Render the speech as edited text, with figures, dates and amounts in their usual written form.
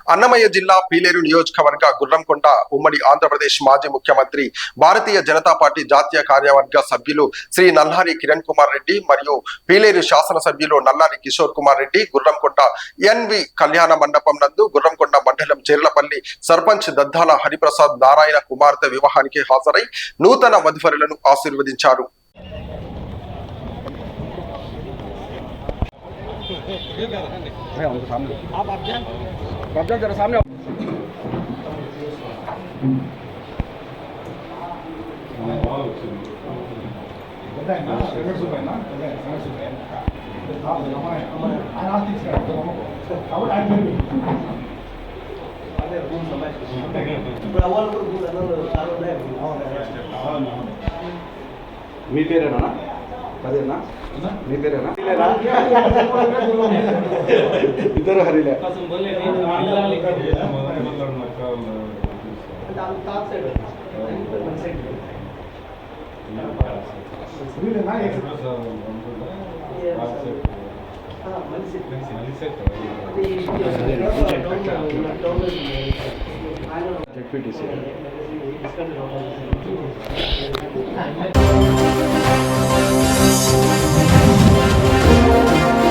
అన్నమయ్య జిల్లా పీలేరు నియోజకవర్గ గుర్రంకొండ ఉమ్మడి ఆంధ్రప్రదేశ్ మాజీ ముఖ్యమంత్రి భారతీయ జనతా పార్టీ జాతీయ కార్యవర్గ సభ్యులు శ్రీ నల్లారి కిరణ్ కుమార్ రెడ్డి మరియు పీలేరు శాసనసభ్యులు నల్లారి కిషోర్ కుమార్ రెడ్డి గుర్రంకొండ ఎన్వి కళ్యాణ మండపం నందు గుర్రంకొండ మండలం చెర్లపల్లి సర్పంచ్ దద్దాల హరిప్రసాద్ నారాయణ కుమార్తె వివాహానికి హాజరై నూతన వధువరులను ఆశీర్వదించారు. जरा सामने మీ పేరేనా అదేనా మీ పేరేనా ఇద్దరు హరిలే జెడ్పీటీసీ